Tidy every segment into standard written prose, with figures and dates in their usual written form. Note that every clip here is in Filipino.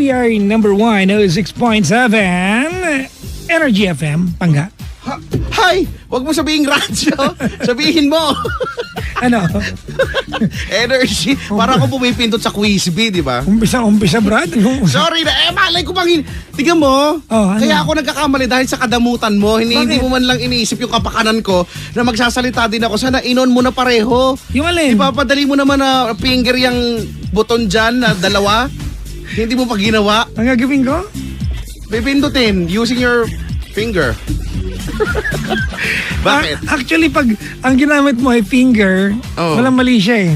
we are number 106.7 Energy FM, Pangga. Hi! Huwag mo sabihin radyo. Sabihin mo. Ano? Energy. Para ako pumipindot sa Quizbee, di ba? Umpisa, Brad. Sorry na. Malay ko bang... Tignan mo. Oh, ano? Kaya ako nagkakamali dahil sa kadamutan mo. Hindi mo man lang iniisip yung kapakanan ko na magsasalita din ako. Sana inon mo na pareho. Yung alin? Ipapadali mo naman na finger yung buton dyan na dalawa. Hindi mo pa ginawa. Ang gagawin ko? Pipindutin using your finger. Bakit? Actually, pag ang ginamit mo ay finger, Oh. walang mali siya eh.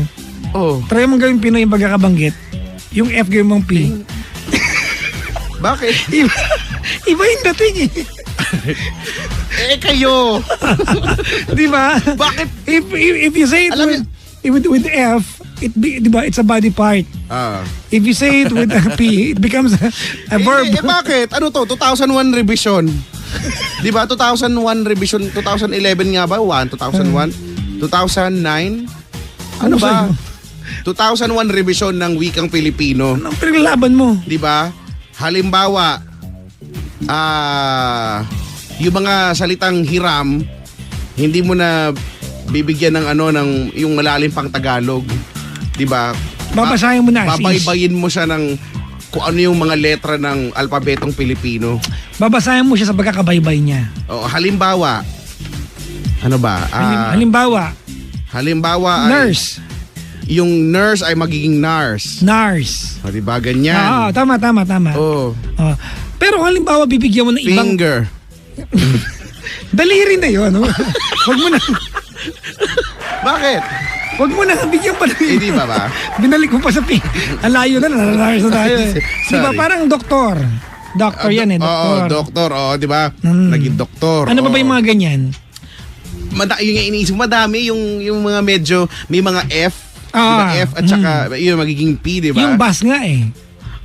Oh. Try mong gawin Pinoy yung pagkakabanggit. Yung F gawin mong P. Bakit? Iba yung dating eh. Kayo. Di ba? Bakit? If you say it Alam with F, diba, it's a body part. If you say it with a P, it becomes a verb. Bakit? Ano to? 2001 revision. Di ba? 2001 revision. 2011 nga ba? 2001? 2009? Ano ba? 2001 revision ng wikang Pilipino. Anong pinaglalaban mo? Di ba? Halimbawa, yung mga salitang hiram, hindi mo na bibigyan ng ng yung malalim pang Tagalog. 'Di ba? Babasahin mo na as is. Babaybayin mo siya ng kung ano yung mga letra ng alpabetong Pilipino. Babasahin mo siya sa pagkakabaybay niya. O halimbawa, ano ba? Halimbawa ay Nurse. yung nurse ay magiging nurse. Nurse. O, 'di ba ganyan? Oo, tama. Oh, Oh. Pero halimbawa bibigyan mo ng ibang finger. daliri na 'yon. Huwag mo na. Bakit? Huwag mo na bigyan pa ng Hindi ba? Binalik mo pa sa ping. Ang layo na nurse na tayo. Eh. Di ba Sorry. parang doktor? Doktor yan eh, doktor. Oo, doktor. Oo, 'di ba? Naging doktor. Ano ba Oo. yung mga ganyan? Yung iniisip madami yung mga medyo may mga F, Ah, diba? F at saka yung magiging P, 'di ba? Yung bus nga eh.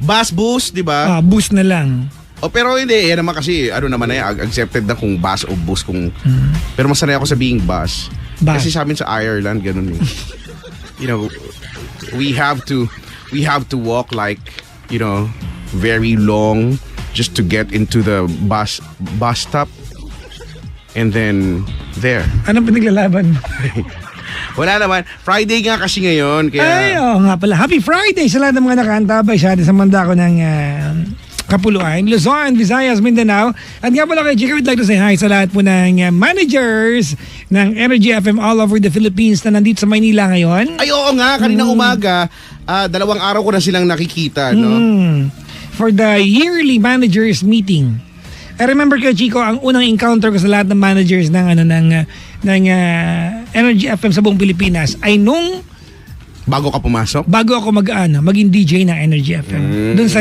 Bus boost, 'di ba? Bus na lang. Pero hindi, yan naman kasi naman na yan, accepted na kung bus o bus kung pero mas sanay ako sa being bus. Bus. Kasi sa amin sa Ireland ganun eh. We have to walk like, very long just to get into the bus stop. And then there. Anong pinaglalaban? Wala naman. Friday nga kasi ngayon. Ay, Kaya... nga pala. Happy Friday sa lahat ng mga nakaantabay sa atin sa mandako ng Kapuluan, Luzon, Visayas, Mindanao. At nga pala kay Chico, we'd like to say hi sa lahat po ng managers ng Energy FM all over the Philippines na nandito sa Maynila ngayon. Ay, oo nga. Kaninang umaga, 2 araw ko na silang nakikita, no? For the yearly managers meeting. I remember kay Chico, ang unang encounter ko sa lahat ng managers ng Energy FM sa buong Pilipinas ay nung Bago ka pumasok? bago ako maging DJ ng Energy FM. Doon sa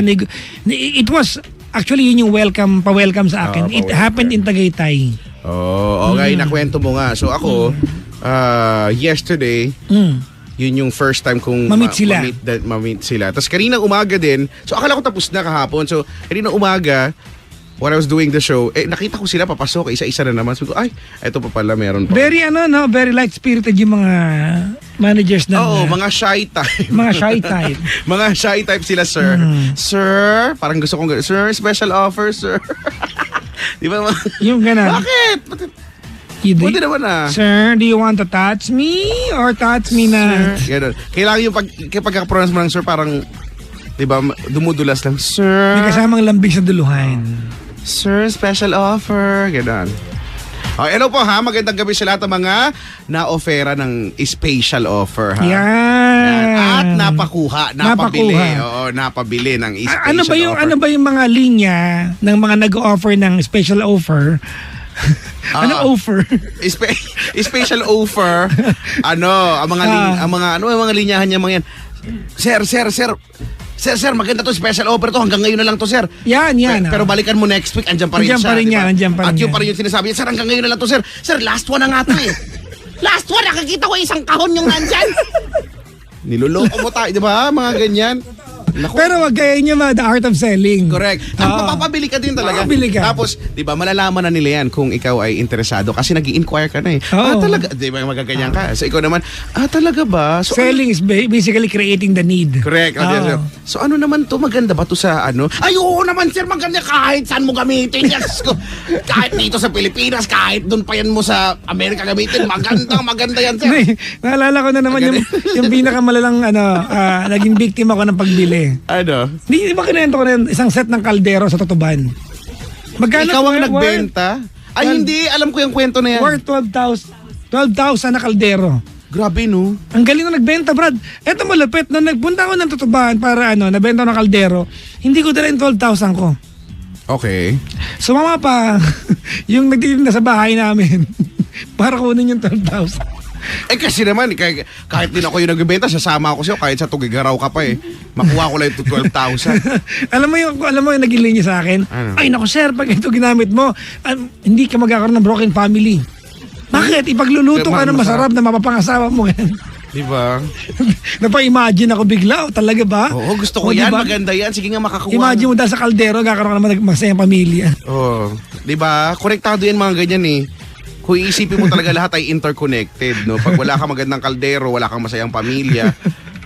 it was actually yun yung pa-welcome sa akin. It happened in Tagaytay. Oh, okay, nakwento mo nga. So ako, yesterday, yun yung first time kong Ma-meet sila. ma-meet sila. Tapos kaninang umaga din, so akala ko tapos na kahapon. So kaninang umaga, when I was doing the show, nakita ko sila papasok, isa-isa na naman. So ay, eto pa pala, meron pa. Very very light-spirited yung mga managers na. Oo, mga shy type. mga shy type. Mga shy type sila, sir. Sir, parang gusto kong sir, special offer, sir. Di ba? Yung ganun. Bakit? Pwede naman Sir, do you want to touch me? Or touch me na? Ganun. Kailangan yung pagka-pronounce mo ng sir, parang, di ba, dumudulas lang, sir. May kasamang lambing sa duluhan. Sir, special offer. Ganun. Okay, hello po ha. Magandang gabi sa lahat ng mga na-offera ng special offer ha. Yan. At napabili. Napakuha. Oo, napabili ng special offer. Ano ba yung mga linya ng mga nag-offer ng special offer? Anong offer? Special offer. Ang mga linyahan niya mga yan. Sir, maganda to, special offer to. Hanggang ngayon na lang to, sir. Yan. Pero balikan mo next week, andyan pa rin siya. Andyan pa rin At yun yan. pa rin yung sinasabi niya, sir, hanggang ngayon na lang to, sir. Sir, last one na nga to eh. Last one, nakakita ko isang kahon yung nandyan. Niloloko mo tayo, di ba? Mga ganyan. Naku. Pero wag kaya nyo the art of selling. Correct. Oo. Papabili ka din talaga. Papabili ka. Tapos, di ba, malalaman na nila yan kung ikaw ay interesado kasi nag-i-inquire ka na eh. Oo. Talaga, di ba, magaganyan ka. So, ikaw naman, talaga ba? So, Selling is basically creating the need. correct. Oo. So, ano naman to? Maganda ba to sa ano? Ay, oo naman, sir. Maganda kahit saan mo gamitin. Yes. Kahit dito sa Pilipinas, kahit doon pa yan mo sa Amerika gamitin. Maganda yan, sir. Hindi, naalala ko na naman yung pinakamalalang naging biktima ko ng pagbili. Ano? Di ba kinento ko na yun, isang set ng kaldero sa Tutuban? Magkano Ikaw ang worth? nagbenta? Ay, Well, hindi. Alam ko yung kwento na yan. Worth 12,000 na kaldero. Grabe, no? Ang galing na nagbenta, Brad. Eto malupit. Nung nagpunta ako ng Tutuban para nabenta ng kaldero, hindi ko dala yung 12,000 ko. Okay. Sumama pa yung nagtitinda sa bahay namin para kunin yung 12,000. Kasi naman, kahit din ako yung nagbebenta, sasama ako sa'yo kahit sa Tugigaraw ka pa eh. Makuha ko lang yung 12,000. alam mo yung naging linya sa akin? Ano? Ay naku sir, pag ito ginamit mo, hindi ka magkakaroon ng broken family. Bakit? Ipagluluto ka ng masarap na mapapangasawa mo yan. Diba? Napa-imagine ako bigla. Talaga ba? Oo, gusto ko O, yan. diba? Maganda yan. Sige nga, makakuha. Imagine mo dahil sa kaldero, kakaroon ka naman ng masayang pamilya. Oo. Diba? Konektado yan mga ganyan eh. Kung iisipin mo talaga lahat ay interconnected, no? Pag wala kang magandang kaldero, wala kang masayang pamilya,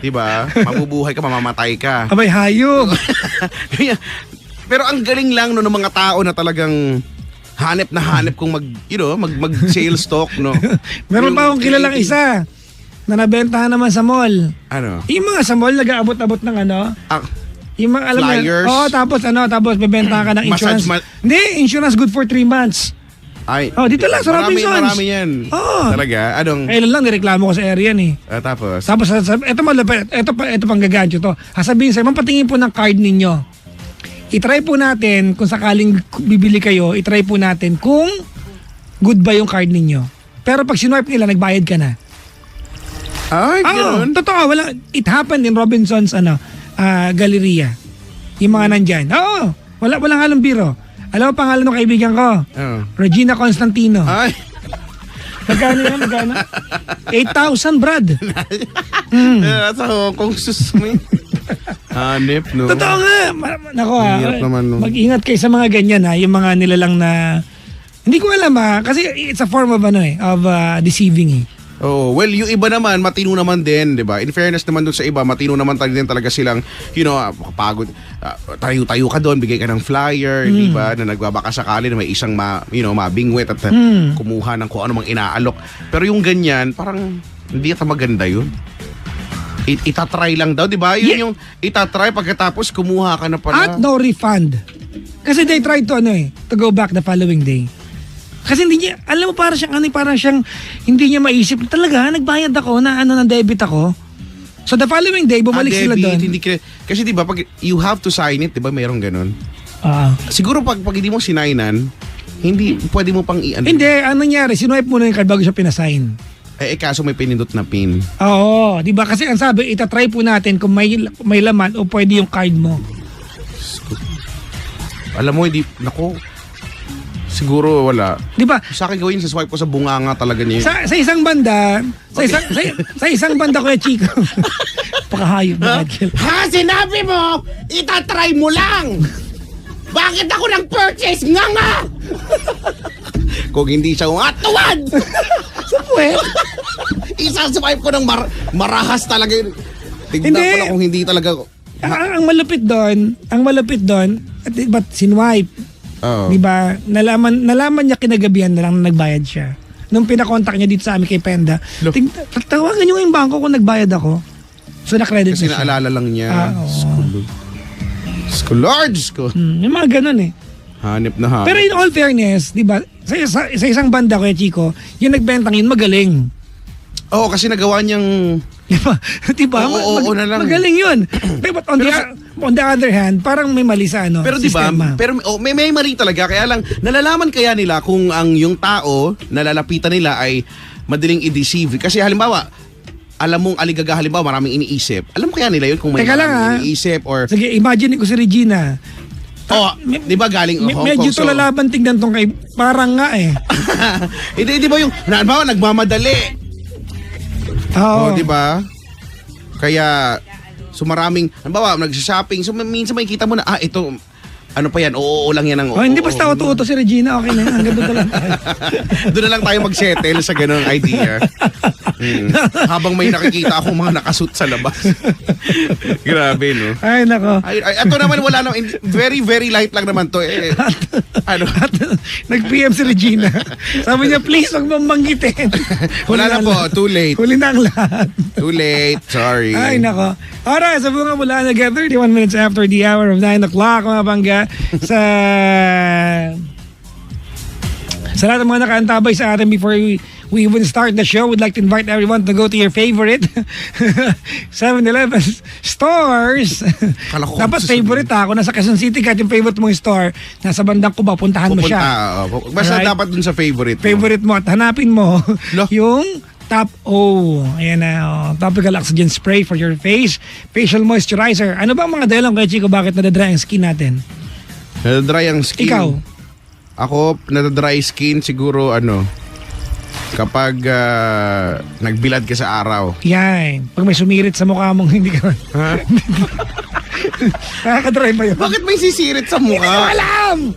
diba? Mabubuhay ka, mamamatay ka. Abay, hayop. Pero ang galing lang no ng mga tao na talagang hanep na hanep kung mag-sales talk, no? Meron pa akong kilalang isa na nabentahan naman sa mall. Ano? Yung mga sa mall, nag-aabot-abot ng yung mga alam mo, Flyers? Oo, tapos bebenta ka ng Massage insurance. Hindi, insurance good for 3 months. Ay, Dito lang sa Robinsons. Marami yan. Oo. Talaga? Anong? Kailan lang nireklamo ko sa area ni. Tapos? Tapos eto malapit, eto pang gagadyo to. Sasabihin sa'yo, mapatingin po ng card ninyo. I-try po natin kung sakaling bibili kayo, i-try po natin kung good ba yung card ninyo. Pero pag sinwipe nila, nagbayad ka na. Ay, gano'n? Totoo, it happened in Robinsons Galleria. Yung mga nandyan. Oo, walang halong biro. Alam mo pangalan ng kaibigan ko? Oo. Regina Constantino. Ay. Magkano yan? Magkano? 8,000, Brad. Nasa Hong Kong, sus me. Hanip, no? Totoo nga. Nako Hirap naman, no? mag-ingat kayo sa mga ganyan yung mga nilalang na, hindi ko alam kasi it's a form of deceiving eh. Oh, well, yung iba naman, matino naman din, di ba? In fairness naman dun sa iba, matino naman din talaga silang, makapagod. Tayo-tayo ka doon, bigay ka ng flyer, di ba? Na nagbabaka sakali na may isang mabingwit at kumuha ng kung ano mang inaalok. Pero yung ganyan, parang hindi ata maganda yun. Itatry lang daw, di ba? Yun yung itatry pagkatapos kumuha ka na pala. At no refund. Kasi they tried to go back the following day. Kasi hindi niya, alam mo parang siyang hindi niya maisip. Talaga, nagbayad ako na ng debit ako. So the following day, bumalik sila doon. Kasi di ba, pag you have to sign it, di ba, mayroong ganun. Siguro pag hindi mo sinainan, hindi pwede mo pang i-ano. Hindi, ano nangyari, sinuwipe mo na yung card bago siya pinasign. Kaso may pinindot na pin. Oo, di ba? Kasi ang sabi, itatry po natin kung may laman o pwede yung card mo. Alam mo, siguro wala. Di ba? Sa akin gawin, sa swipe ko sa bunganga talaga niya. Sa isang banda, sa isang banda Kuya Chico. Pakahayop na Edgel. Ha? Sinabi mo, itatry mo lang! Bakit ako nang purchase nga? Kung hindi siya tuwad! Sa puwet? Isang swipe ko ng marahas talaga yun. Tignan Hindi. ko na kung hindi talaga. Ang malupit doon, ba't sinwipe? Oo. Di ba? Nalaman niya kinagabihan na lang na nagbayad siya. Nung pinakontak niya dito sa amin kay Penda, tawagan niyo yung bangko kung nagbayad ako. So na-credit Kasi na siya. naalala lang niya. Oo. Large ko. Yung mga ganun eh. Hanip na hanip. Pero in all fairness, di ba, sa isang banda Kuya Chico, yung nagbentang yun magaling. Oo, kasi nagawa niyang. Di ba? Di ba? Oo na lang. Magaling yun. But on the other hand, parang may mali sa Pero di ba? sistema. Pero may mali talaga. Kaya lang, nalalaman kaya nila kung yung tao na lalapitan nila ay madaling i-deceive. Kasi halimbawa, alam mong aligaga, halimbawa maraming iniisip. Alam kaya nila yun kung may Teka lang, maraming iniisip or. Sige, imagine ko si Regina. Di ba galing Hong Kong? Medyo tulalaban tignan tong kay parang nga eh. Hindi ba yung, halimbawa nagmamadali. Oo. Di ba? Kaya So maraming, halimbawa, nag-shopping. So minsan makikita mo na, ito, ano pa yan, oo lang yan ang oo. Hindi basta uto-uto si Regina, okay na yan. Hanggang doon lang tayo. Doon na lang tayo mag-settle sa ganung idea. Habang may nakikita akong mga nakasuit sa labas. Grabe, no? Ay, nako. Ito naman, wala naman. Very, very light lang naman to. Ano? Nag-PM si Regina. Sabi niya, please, huwag mong banggitin. Wala na po, too late. Huli na ang lahat. Too late, sorry. Ay, nako. Alright, sa Bunga Mula Naga, 31 minutes after the hour of 9 o'clock, mga bangga, sa lahat ng mga nakaantabay sa atin before we even start the show, we'd like to invite everyone to go to your favorite 7-Eleven stores. Dapat favorite ako. Nasa Quezon City, kahit yung favorite mong store, nasa bandang Cubao, puntahan mo siya. Basta Alright? dapat dun sa favorite mo. Favorite mo at hanapin mo Lo? yung Top O. Ayan na, topical oxygen spray for your face, facial moisturizer. Ano ba ang mga dahilan kay Chico bakit nadadry ang skin natin? Nadadry ang skin. Ikaw? Ako, nadadry skin siguro kapag nagbilad ka sa araw. Yan. Pag may sumirit sa mukha mong hindi ka... Ha? Nakakadry ba yun? Bakit may sisirit sa Hindi ko mukha? alam!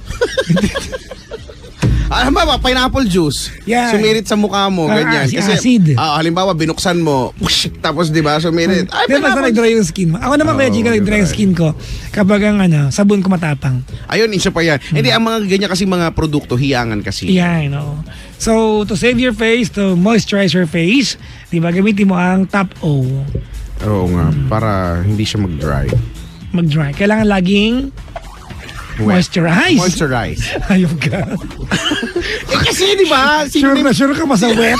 Halimbawa, pineapple juice. Yan. Sumirit sa mukha mo, ganyan. Si acid. Halimbawa, binuksan mo, tapos di ba, sumirit. Ay, Di ba basta pineapple. nag-dry yung skin mo? Ako naman kaya Chico, nag-dry yung skin ko kapag ang sabon ko matapang. Ayun, isa pa yan. Hindi, ang mga ganyan kasi mga produkto, hiyangan kasi. Yan, no. So, to save your face, to moisturize your face, di ba, gamitin mo ang Top O. Oo nga, para hindi siya mag-dry. Mag-dry. Kailangan laging moisturize. Moisturize. Ayun ka. Kasi di ba, Sure ka ba sa wet?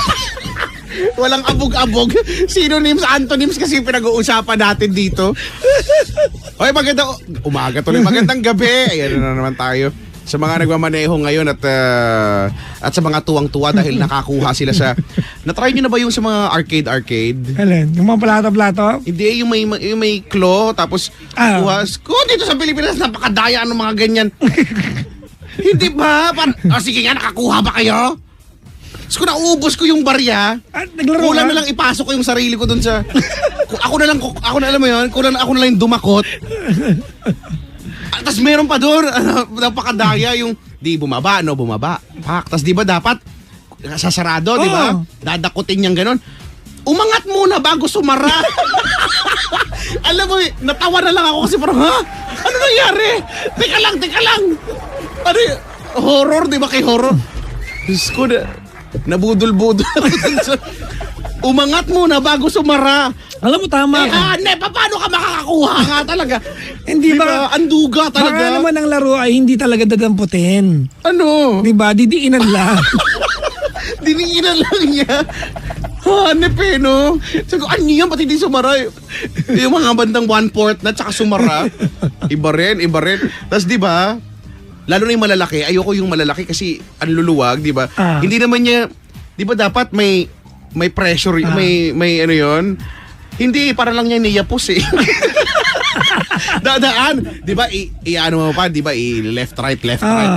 walang abog-abog. Synonyms, antonyms kasi pinag-uusapan natin dito. Hoy, magandang umaga tuloy. Magandang gabi. Ayan na naman tayo. Sa mga nagmamaneho ngayon at sa mga tuwang-tuwa dahil nakakuha sila sa... Na-try nyo na ba yung sa mga arcade? Alin? Yung mga plato-plato? Hindi, yung may claw, tapos kuha. Kung dito sa Pilipinas, napakadaya ng mga ganyan. Hindi ba? Sige nga, nakakuha ba kayo? Tapos kung naubos ko yung barya, At naglaro kulang ka? na lang ipasok ko yung sarili ko dun sa... ako na alam mo yun, ako na lang yung dumakot. Tapos meron pa doon, napakadaya yung, di bumaba. Pak, tapos di ba dapat, sasarado, di ba? Dadakutin niyang ganon. Umangat muna bago sumara. Alam mo, natawa na lang ako kasi parang, ha? Ano nangyari? Teka lang. Ano yun? Horror, di ba kay horror? Diyos ko, nabudol-budol. Umangat muna bago sumara. Alam mo, tama ka. Paano ka makakakuha nga talaga? Hindi ba? Anduga talaga. Baka naman ang laro ay hindi talaga dadamputin. Ano? Di ba? Didiinan lang. Diniinan lang niya. Hanep no? Sabi ko, ano yan? Pati di sumara. Yung mga bandang 1/4 na tsaka sumara. Iba rin. Tapos di ba, lalo na yung malalaki, ayoko yung malalaki kasi ang luluwag, di ba? Hindi naman niya, di ba dapat may pressure, may ano yon. Hindi, para lang niya niyapos eh. Dadaan. Di ba, ano mo pa, di ba, left, right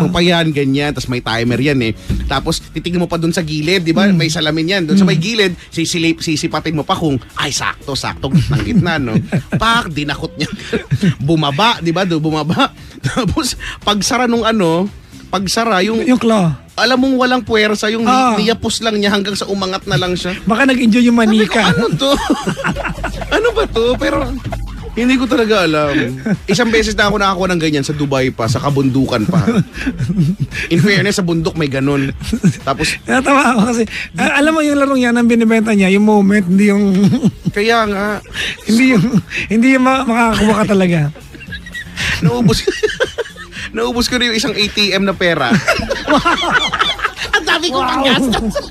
mo pa yan, ganyan. Tapos may timer yan eh. Tapos, titignan mo pa dun sa gilid, di ba, may salamin yan. Dun sa may gilid, sisipatin mo pa kung, ay, sakto, gitna, no? Pak, dinakot niya. Bumaba, di ba, bumaba. Tapos, pagsara nung pagsara, yung claw. alam mong walang puwersa, yung niyapos lang niya hanggang sa umangat na lang siya. Baka nag-enjoy yung manika. Sabi ko, ano to? Ano ba to? Pero hindi ko talaga alam. Isang beses na ako nakakuha ng ganyan sa Dubai pa, sa kabundukan pa. In fairness, sa bundok may ganun. Tapos, Natawa ako kasi, alam mo yung larong yan, ang binibenta niya, yung moment, hindi yung... kaya nga, hindi yung makakakuha ka talaga. naubos ko na yung isang ATM na pera. Ang dami ko pang gastos.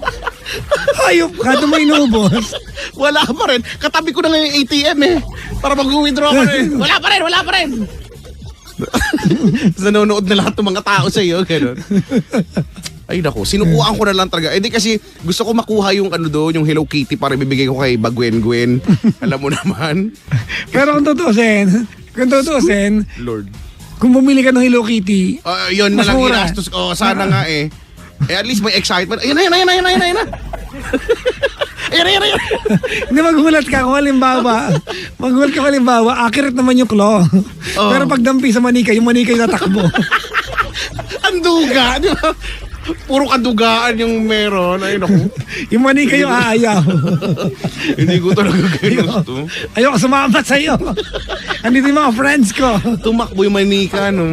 Hayop ka, doon mo inubos. Wala pa rin. Katabi ko na lang yung ATM eh. Para mag-withdraw ko na eh. Wala pa rin. Nanonood na lahat ng mga tao sa iyo. Ganun. Ay nako, sinukuhaan ko na lang talaga. Di kasi gusto ko makuha yung doon, yung Hello Kitty para bibigay ko kay Bagwen. Alam mo naman. Pero kung tutuusin, Lord. kung bumili ka ng Hello Kitty, Yun na lang masura. ginastos ko. Sana nga eh. At least may excitement. Ayun na. Ayan. Hindi, magulat ka kung halimbawa. Accurate naman yung claw. Oo. Pero pag dampi sa manika, yung manika yung tatakbo. Ang duga, di ba? Puro kadugaan yung meron. Ay, naku. Yung manika yung aayaw. Hindi ko talaga gusto. Ayoko sumabat sa'yo. Andito yung mga friends ko. Tumakbo yung manika, no?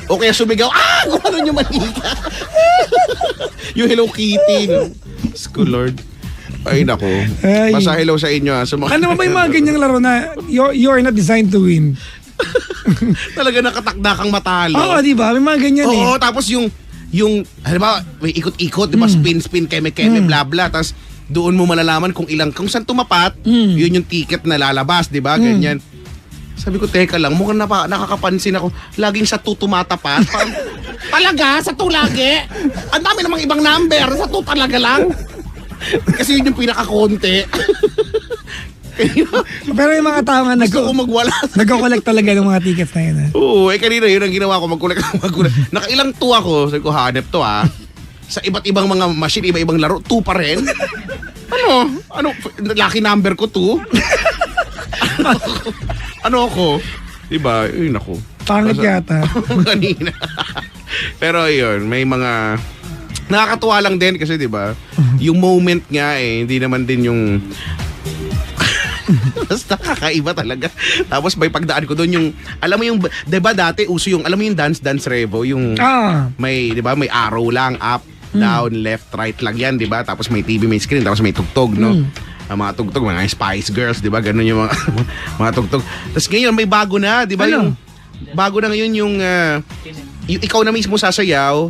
O kaya sumigaw, gumano yung manika. Yung Hello Kitty, no? School Lord. Ay, naku. Ay. Basta hello sa inyo, ha? Ano ba yung mga ganyang laro na you're not designed to win? Talaga nakatakda kang matalo. Oo, di ba? May mga ganyan eh. Oo, tapos yung halimbawa, may ikot-ikot, di ba? Spin, keme, bla bla. Tapos doon mo malalaman kung saan tumapat, yun yung ticket na lalabas, di ba? Ganyan. Sabi ko, teka lang, mukhang nakakapansin ako. Laging sa 2 tumatapat. Talaga? Sa 2 lagi? Ang dami namang ibang number. Sa 2 talaga lang? Kasi yun yung pinakakonti. Pero yung mga tao nga Gusto ko magwala. nagko-collect talaga ng mga tickets na yun. Oo, kanina yun ang ginawa ko, magkulik. Nakailang 2 ako. Sabi ko, hanep to Sa iba't ibang mga machine, iba-ibang laro, 2 pa rin. Ano, lucky number ko 2. Ano ako? Diba? Yun ako. Pangit yata. Kanina. Pero yun, may mga nakakatuwa lang din kasi 'di ba? Yung moment nga hindi naman din yung basta kakaiba talaga. Tapos may pagdaan ko doon yung alam mo yung 'di ba dati uso yung alam mo yung dance revo yung may 'di ba may arrow lang up, down, left, right lang yan 'di ba? Tapos may TV, may screen, tapos may tugtog no. Ang mga tugtog, mga Spice Girls, 'di ba? Ganun yung mga mga tugtog. Tapos ngayon may bago na, 'di ba? Ano? Yung bago na ngayon yung ikaw na mismo sasayaw.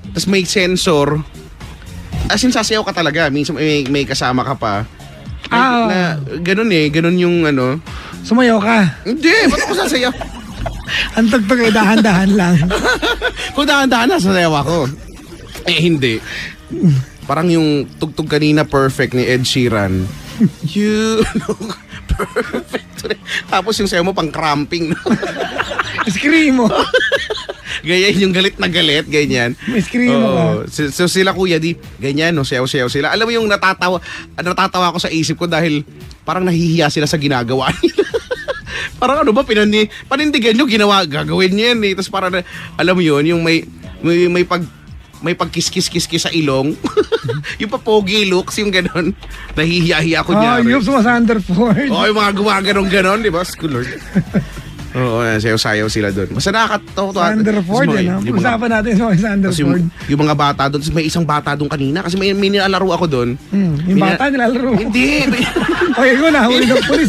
Tapos may sensor. As in, sasayaw ka talaga. Minsan may kasama ka pa. Na, ganun ganun yung ano. Sumayaw ka. Hindi, ba't ako sasayaw? Ang tugtog ay dahan-dahan lang. Kung dahan-dahan na, sasayaw ako. Hindi. Parang yung tugtog kanina, perfect ni Ed Sheeran. You look perfect. Tapos yung sayaw mo pang cramping. No? Scream mo. Ganyan yung galit na galit, ganyan. May scream mo. So sila kuya di, ganyan no, sayaw-sayaw sila. Alam mo yung natatawa ako sa isip ko dahil parang nahihiya sila sa ginagawa nila. Parang ano ba, panindigan nyo, gagawin nyo yan eh. Tapos parang, alam mo yun, yung may pagkis-kis-kis sa ilong. Yung papogi looks, yung ganon. Nahihiya-hiya ko niya. Yung sumasanderford. Yung mga gumaganon-ganon, di ba? School Lord. Oo, sayaw-sayaw sila doon. Basta nakakatawa. Sanderford, usapan natin sa mga Sanderford. Yung mga bata doon, may isang bata doon kanina kasi may nilalaro ako doon. Yung bata nilalaro. Hindi. Okay, ko nahuli ng pulis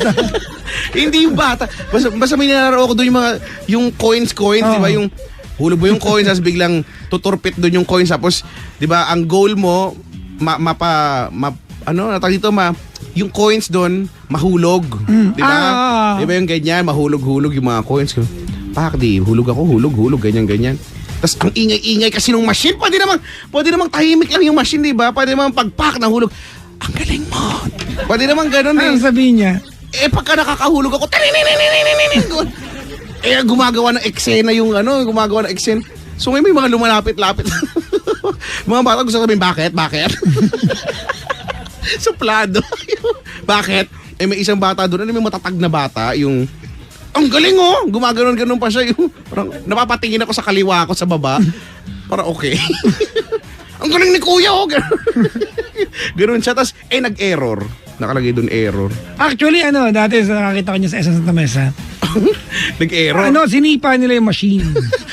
Hindi yung bata. Basta may nilalaro ako doon yung coins, di ba? Yung hulog mo yung coins, tapos biglang tuturpit doon yung coins. Tapos, di ba, ang goal mo, yung coins doon, mahulog. Di ba? Di ba yung ganyan, mahulog-hulog yung mga coins. Hulog ako, hulog, ganyan. Tapos ang ingay-ingay kasi ng machine. Pwede namang tahimik lang yung machine, di ba? Pwede namang pag-pack na hulog. Ang galing mo. Pwede namang ganun Anong sabihin niya? Pagka nakakahulog ako, gumagawa ng eksena gumagawa ng eksena. So may mga lumalapit-lapit. Mga bata gusto sabihin, bakit? Suplado. Bakit? May isang bata doon, may matatag na bata, yung ang galing gumaganon-ganon pa siya, yung parang napapatingin ako sa kaliwa ko sa baba. Parang okay. Ang galing ni kuya Ganon siya, tas nag-error. Nakalagay doon error. Actually, dati nakakita ko niya sa SM Santa Mesa. Nag-error? Sinipa nila yung machine.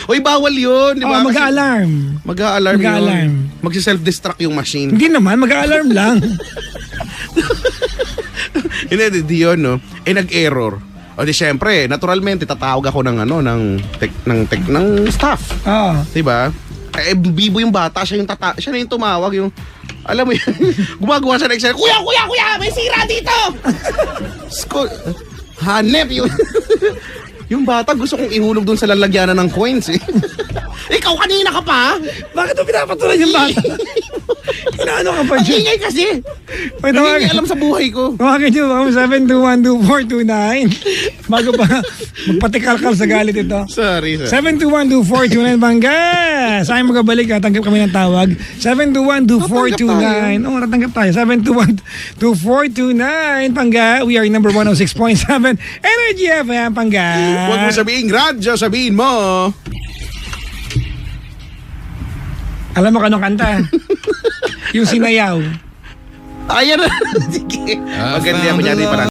Uy, bawal yun, di ba? Mag-a-alarm. Mag-a-alarm yun. Magsi-self-destruct yung machine. Hindi naman, mag-a-alarm lang. Hindi yun, no? Nag-error. O di syempre, naturalmente, tatawag ako ng staff. Diba? Bibo yung bata, siya na yung tumawag, yung alam mo yun, gumagawa siya ng Excel, Kuya, may sira dito! Hanep yun. Yung bata gusto kong ihulog dun sa lalagyanan ng coins eh. Ikaw kanina ka pa? Bakit mo pinapatulan yung bata? Inaano ka pa Ang dyan? ingay kasi. May Hindi tawag. alam sa buhay ko. Tawagin nyo ako 7212429. Bago pa magpatikalkal sa galit ito. Sorry, sir. 7212429 Pangga. Saan magabalik ha? Tanggap kami ng tawag. 7212429. Oo, tatanggap tayo. 7212429 Pangga. We are number 106.7 Energy FM Pangga. Huwag mo sabihin radyo, sabihin mo. Alam mo kanong kanta? Yung sinayaw. Ayan na. Sige. Maganda yan, kunyari parang